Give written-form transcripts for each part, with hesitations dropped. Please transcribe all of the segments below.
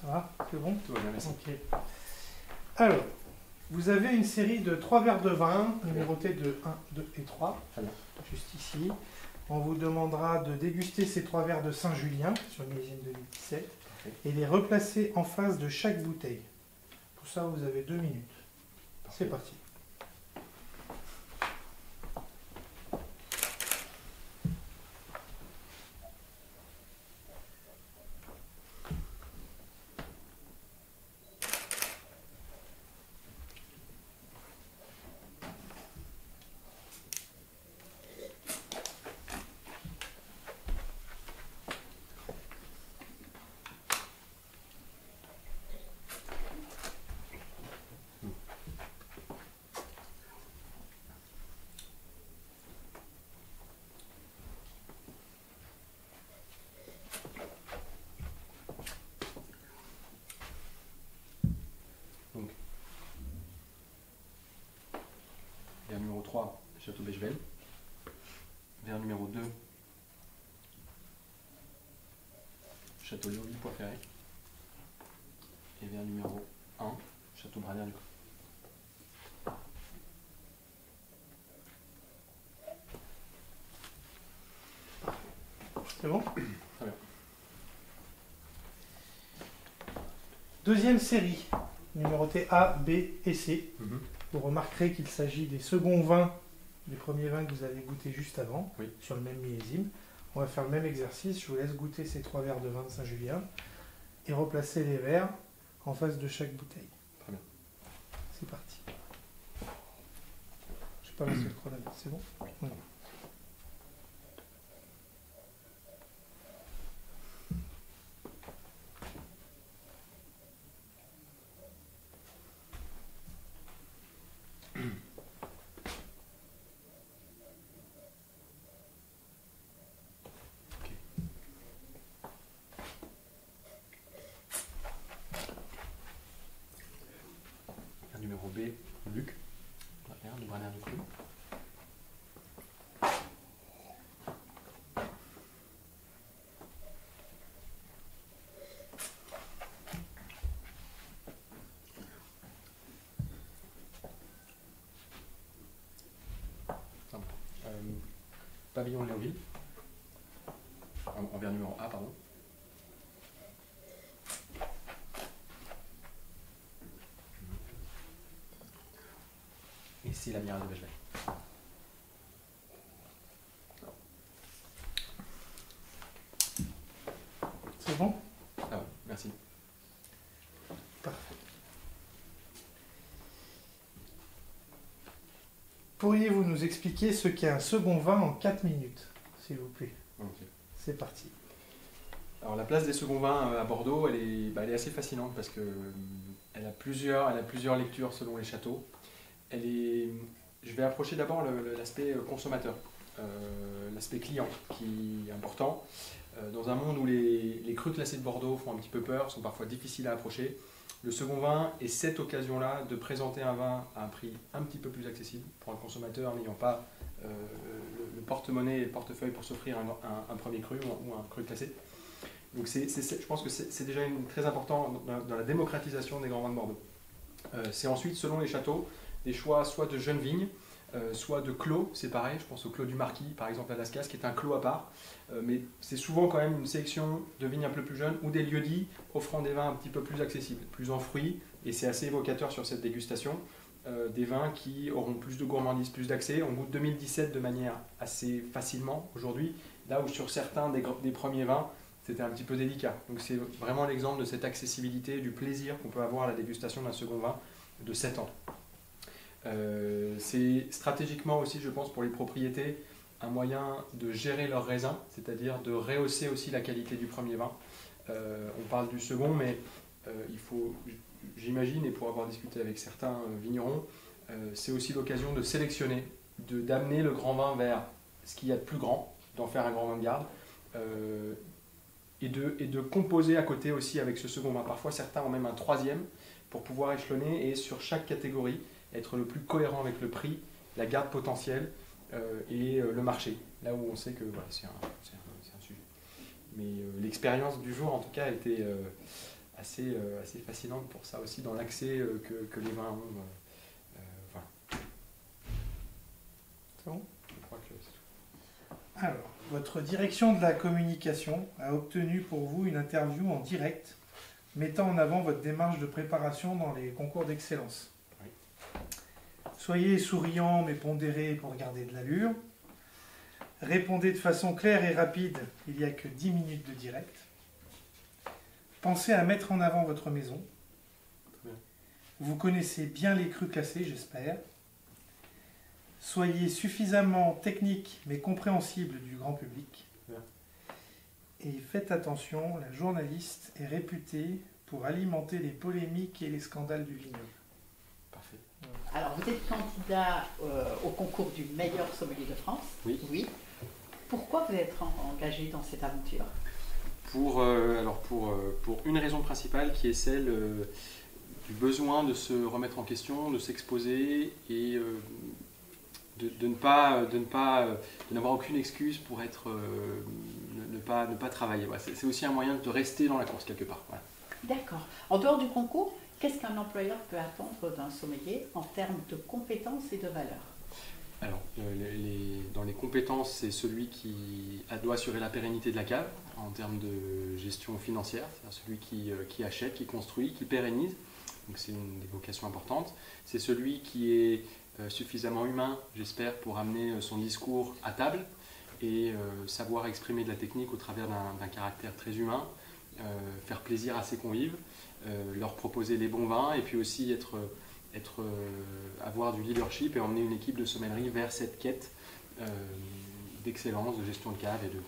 Ça va? C'est bon? Tout va bien, merci. Ok. Alors, vous avez une série de 3 verres de vin, numérotés de 1, 2 et 3, Très bien. juste ici. On vous demandera de déguster ces 3 verres de Saint-Julien, sur le millésime 2017, et les replacer en face de chaque bouteille. Pour ça, vous avez 2 minutes. C'est parti. Donc, verre numéro 3, Château Bechevel. Verre numéro 2, Château Léovy Poix-Ferré. Et verre numéro 1, Château Branière du Cru. C'est bon? Très bien. Deuxième série, numérotée A, B et C. Vous remarquerez qu'il s'agit des seconds vins, des premiers vins que vous avez goûtés juste avant, Oui. sur le même millésime. On va faire le même exercice. Je vous laisse goûter ces 3 verres de vin de Saint-Julien et replacer les verres en face de chaque bouteille. Très bien. C'est parti. Je vais pas lancer le chronomètre, c'est bon? Oui. Verre numéro B, Luc. Verre de Branière du Cru. Pavillon de Léoville. En verre numéro A, pardon. Et c'est l'Amiral de Bechevel. C'est bon? Ah ouais, merci. Parfait. Pourriez-vous nous expliquer ce qu'est un second vin en 4 minutes, s'il vous plaît? Ok. C'est parti. Alors la place des seconds vins à Bordeaux, elle est assez fascinante parce que elle a plusieurs lectures selon les châteaux. Je vais approcher d'abord l'aspect consommateur, l'aspect client qui est important. Dans un monde où les crus classés de Bordeaux font un petit peu peur, sont parfois difficiles à approcher, le second vin est cette occasion-là de présenter un vin à un prix un petit peu plus accessible pour un consommateur n'ayant pas le porte-monnaie et le portefeuille pour s'offrir un premier cru ou un cru classé. Donc je pense que c'est déjà très important dans la démocratisation des grands vins de Bordeaux. C'est ensuite, selon les châteaux, des choix soit de jeunes vignes, soit de clos, c'est pareil, je pense au clos du Marquis, par exemple à Lascaz, qui est un clos à part, mais c'est souvent quand même une sélection de vignes un peu plus jeunes ou des lieux-dits offrant des vins un petit peu plus accessibles, plus en fruits, et c'est assez évocateur sur cette dégustation, des vins qui auront plus de gourmandise, plus d'accès. On goûte 2017 de manière assez facilement aujourd'hui, là où sur certains des premiers vins, c'était un petit peu délicat. Donc c'est vraiment l'exemple de cette accessibilité, du plaisir qu'on peut avoir à la dégustation d'un second vin de 7 ans. C'est stratégiquement aussi, je pense, pour les propriétés, un moyen de gérer leurs raisins, c'est-à-dire de rehausser aussi la qualité du premier vin. On parle du second, mais il faut, j'imagine, et pour avoir discuté avec certains vignerons, c'est aussi l'occasion de sélectionner, d'amener le grand vin vers ce qu'il y a de plus grand, d'en faire un grand vin de garde, et de composer à côté aussi avec ce second vin. Parfois, certains ont même un troisième pour pouvoir échelonner et sur chaque catégorie, être le plus cohérent avec le prix, la garde potentielle et le marché. Là où on sait que voilà, c'est un sujet. Mais l'expérience du jour, en tout cas, a été assez fascinante pour ça aussi, dans l'accès que les vins ont. Voilà. C'est bon ? Je crois que c'est tout. Alors, votre direction de la communication a obtenu pour vous une interview en direct mettant en avant votre démarche de préparation dans les concours d'excellence. Oui. Soyez souriant mais pondéré pour garder de l'allure. Répondez de façon claire et rapide, il n'y a que 10 minutes de direct. Pensez à mettre en avant votre maison. Très bien. Vous connaissez bien les crus classés, j'espère. Soyez suffisamment technique mais compréhensible du grand public. Bien. Et faites attention, la journaliste est réputée pour alimenter les polémiques et les scandales du vignoble. Parfait. Alors, vous êtes candidat au concours du meilleur sommelier de France. Oui. Oui. Pourquoi vous êtes engagé dans cette aventure? Pour une raison principale qui est celle du besoin de se remettre en question, de s'exposer et de n'avoir aucune excuse pour ne pas travailler. Voilà, c'est aussi un moyen de rester dans la course quelque part. Voilà. D'accord. En dehors du concours, qu'est-ce qu'un employeur peut attendre d'un sommelier en termes de compétences et de valeurs? Alors, dans les compétences, c'est celui qui doit assurer la pérennité de la cave en termes de gestion financière, c'est-à-dire celui qui achète, qui construit, qui pérennise. Donc c'est une des vocations importantes. C'est celui qui est suffisamment humain, j'espère, pour amener son discours à table et savoir exprimer de la technique au travers d'un caractère très humain, faire plaisir à ses convives, leur proposer les bons vins et puis aussi avoir du leadership et emmener une équipe de sommellerie vers cette quête d'excellence, de gestion de cave et de vin.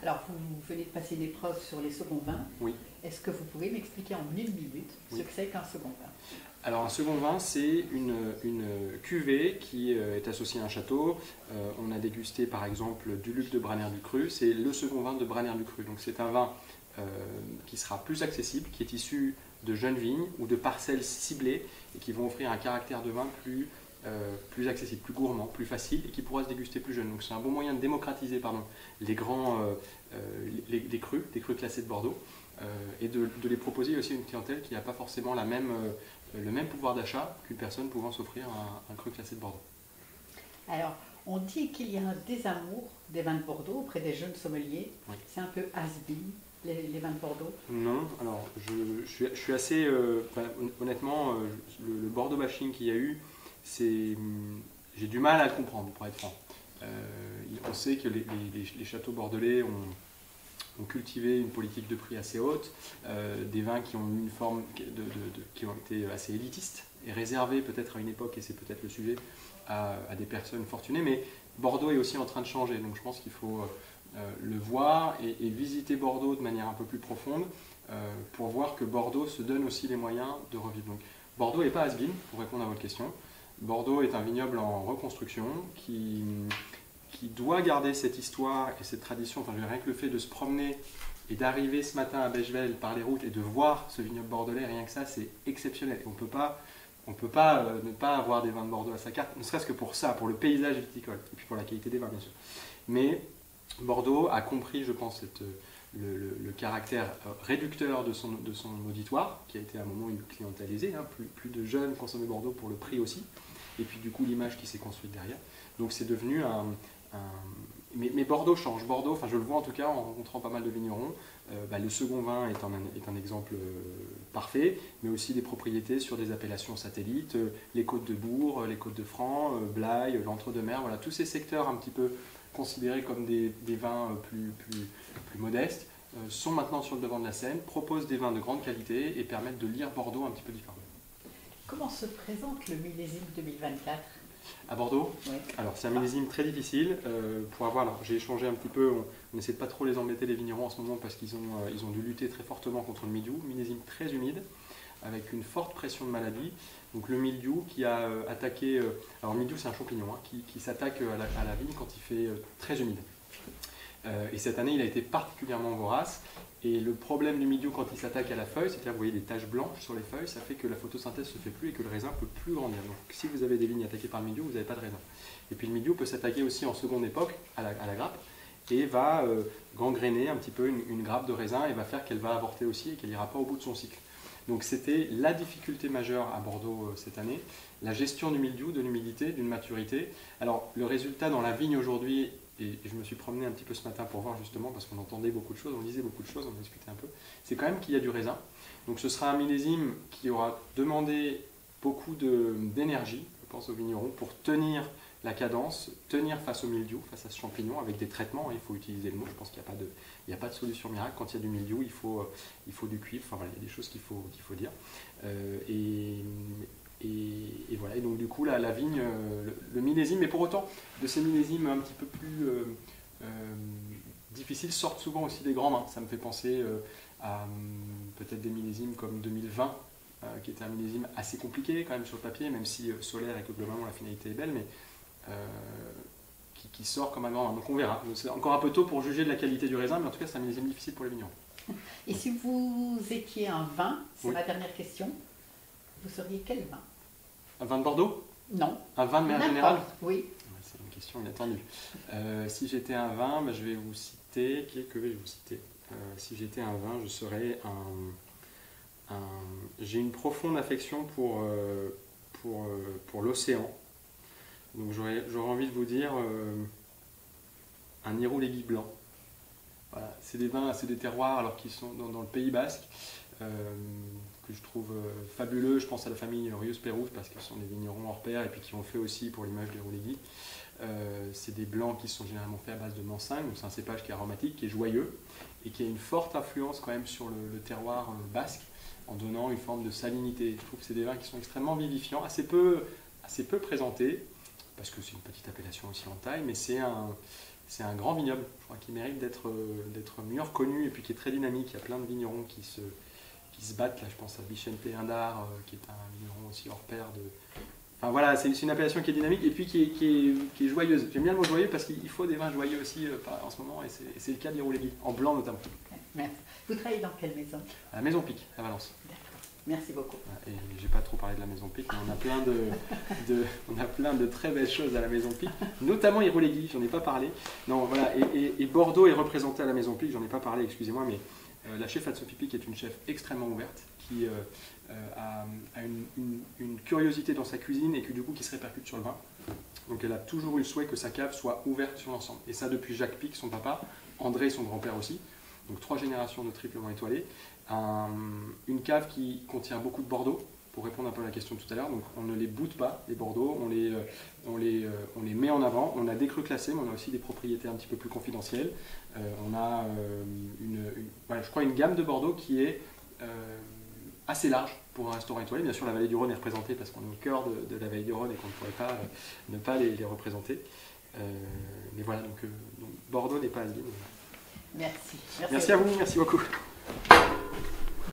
Alors, vous venez de passer l'épreuve sur les seconds vins. Oui. Est-ce que vous pouvez m'expliquer en 1 minute ce que c'est qu'un second vin? Alors un second vin, c'est une cuvée qui est associée à un château. On a dégusté par exemple du Luc de Braner-du-Cru, c'est le second vin de Braner-du-Cru. Donc c'est un vin qui sera plus accessible, qui est issu de jeunes vignes ou de parcelles ciblées et qui vont offrir un caractère de vin plus accessible, plus gourmand, plus facile et qui pourra se déguster plus jeune. Donc c'est un bon moyen de démocratiser les crus classés de Bordeaux et de les proposer aussi à une clientèle qui n'a pas forcément le même pouvoir d'achat qu'une personne pouvant s'offrir un cru classé de Bordeaux. Alors, on dit qu'il y a un désamour des vins de Bordeaux auprès des jeunes sommeliers. Oui. C'est un peu has-been, les vins de Bordeaux. Non, alors je suis assez... honnêtement, le Bordeaux bashing qu'il y a eu, j'ai du mal à le comprendre, pour être franc. On sait que les châteaux bordelais ont cultivé une politique de prix assez haute, des vins qui ont une forme qui ont été assez élitistes et réservés peut-être à une époque, et c'est peut-être le sujet, à des personnes fortunées, mais Bordeaux est aussi en train de changer, donc je pense qu'il faut le voir et visiter Bordeaux de manière un peu plus profonde pour voir que Bordeaux se donne aussi les moyens de revivre. Donc, Bordeaux n'est pas has-been, pour répondre à votre question. Bordeaux est un vignoble en reconstruction qui doit garder cette histoire et cette tradition. Enfin, rien que le fait de se promener et d'arriver ce matin à Bechevel par les routes et de voir ce vignoble bordelais, rien que ça, c'est exceptionnel. Et on ne peut pas ne pas avoir des vins de Bordeaux à sa carte, ne serait-ce que pour ça, pour le paysage viticole, et puis pour la qualité des vins, bien sûr. Mais Bordeaux a compris, je pense, le caractère réducteur de son auditoire, qui a été à un moment une clientèle aisée, hein, plus de jeunes consommaient Bordeaux pour le prix aussi, et puis du coup l'image qui s'est construite derrière. Donc c'est devenu mais Bordeaux change. Bordeaux, enfin je le vois en tout cas en rencontrant pas mal de vignerons, le second vin est un exemple parfait, mais aussi des propriétés sur des appellations satellites, les côtes de Bourg, les côtes de Franc, Blaye, l'Entre-deux-Mers, voilà, tous ces secteurs un petit peu considérés comme des vins plus modestes, sont maintenant sur le devant de la scène, proposent des vins de grande qualité et permettent de lire Bordeaux un petit peu différemment. Comment se présente le millésime 2024 ? À Bordeaux, Oui. Alors c'est un millésime très difficile. J'ai échangé un petit peu, on essaie de pas trop les embêter les vignerons en ce moment parce qu'ils ont dû lutter très fortement contre le mildiou. Millésime très humide, avec une forte pression de maladie. Donc le mildiou qui a attaqué... alors le mildiou c'est un champignon qui s'attaque à la vigne quand il fait très humide. Et cette année il a été particulièrement vorace. Et le problème du mildiou quand il s'attaque à la feuille, c'est que là vous voyez des taches blanches sur les feuilles, ça fait que la photosynthèse ne se fait plus et que le raisin ne peut plus grandir. Donc si vous avez des vignes attaquées par le mildiou, vous n'avez pas de raisin. Et puis le mildiou peut s'attaquer aussi en seconde époque à la grappe. et va gangréner un petit peu une grappe de raisin et va faire qu'elle va avorter aussi et qu'elle n'ira pas au bout de son cycle. Donc c'était la difficulté majeure à Bordeaux cette année, la gestion du mildiou, de l'humidité, d'une maturité. Alors le résultat dans la vigne aujourd'hui, et je me suis promené un petit peu ce matin pour voir justement, parce qu'on entendait beaucoup de choses, on lisait beaucoup de choses, on discutait un peu, c'est quand même qu'il y a du raisin. Donc ce sera un millésime qui aura demandé beaucoup d'énergie, je pense aux vignerons, pour tenir la cadence, tenir face au mildiou, face à ce champignon, avec des traitements, il faut utiliser le mot, je pense qu'il n'y a pas de solution miracle. Quand il y a du mildiou, il faut du cuivre, enfin voilà, il y a des choses qu'il faut dire. Et voilà, et donc du coup, la vigne, le millésime, mais pour autant, de ces millésimes un petit peu plus difficiles, sortent souvent aussi des grands mains. Ça me fait penser à peut-être des millésimes comme 2020, qui était un millésime assez compliqué quand même sur le papier, même si solaire et que globalement la finalité est belle, mais qui sort comme un grand vin. Donc on verra. C'est encore un peu tôt pour juger de la qualité du raisin, mais en tout cas c'est un millésime difficile pour les vignerons. Et si vous étiez un vin, c'est Oui. ma dernière question, vous seriez quel vin? Un vin de Bordeaux? Non. Un vin de manière générale? Oui. C'est une question inattendue. Si j'étais un vin, bah, je vais vous citer. Que vais-je vous citer? Si j'étais un vin, je serais j'ai une profonde affection pour l'océan. Donc j'aurais envie de vous dire un Irouléguy blanc. Voilà. C'est des vins, c'est des terroirs alors qu'ils sont dans le Pays Basque, que je trouve fabuleux. Je pense à la famille Rieux-Pérouse parce qu'ils sont des vignerons hors pair et puis qui ont fait aussi pour l'image des Irouléguy. C'est des blancs qui sont généralement faits à base de mansingue, donc c'est un cépage qui est aromatique, qui est joyeux et qui a une forte influence quand même sur le terroir basque en donnant une forme de salinité. Je trouve que c'est des vins qui sont extrêmement vivifiants, assez peu présentés, parce que c'est une petite appellation aussi en taille, mais c'est un grand vignoble, je crois, qui mérite d'être mieux reconnu et puis qui est très dynamique. Il y a plein de vignerons qui se battent, là je pense à Vicente Indar, qui est un vigneron aussi hors pair de... Enfin voilà, c'est une appellation qui est dynamique et puis qui est joyeuse. J'aime bien le mot joyeux parce qu'il faut des vins joyeux aussi en ce moment, et c'est le cas d'Irouléguy, en blanc notamment. Merci. Vous travaillez dans quelle maison? À la Maison Pic, à Valence. D'accord. Merci beaucoup. Et j'ai pas trop parlé de la Maison Pic, mais on a plein de très belles choses à la Maison Pic, notamment Irouléguy, j'en ai pas parlé. Non, voilà, et Bordeaux est représenté à la Maison Pic, j'en ai pas parlé, excusez-moi, mais la chef Anne-Sophie Pic est une chef extrêmement ouverte, qui a une curiosité dans sa cuisine et qui se répercute sur le vin. Donc elle a toujours eu le souhait que sa cave soit ouverte sur l'ensemble. Et ça depuis Jacques Pic, son papa, André, son grand-père aussi. Donc 3 générations de triplement étoilés. Une cave qui contient beaucoup de Bordeaux, pour répondre un peu à la question de tout à l'heure. Donc on ne les boute pas, les Bordeaux, on les met en avant. On a des crus classés, mais on a aussi des propriétés un petit peu plus confidentielles. On a je crois une gamme de Bordeaux qui est assez large pour un restaurant étoilé. Bien sûr, la vallée du Rhône est représentée parce qu'on est au cœur de la vallée du Rhône et qu'on ne pourrait pas ne pas les représenter. Mais voilà, donc Bordeaux n'est pas à dire. Merci. Merci à vous, merci beaucoup.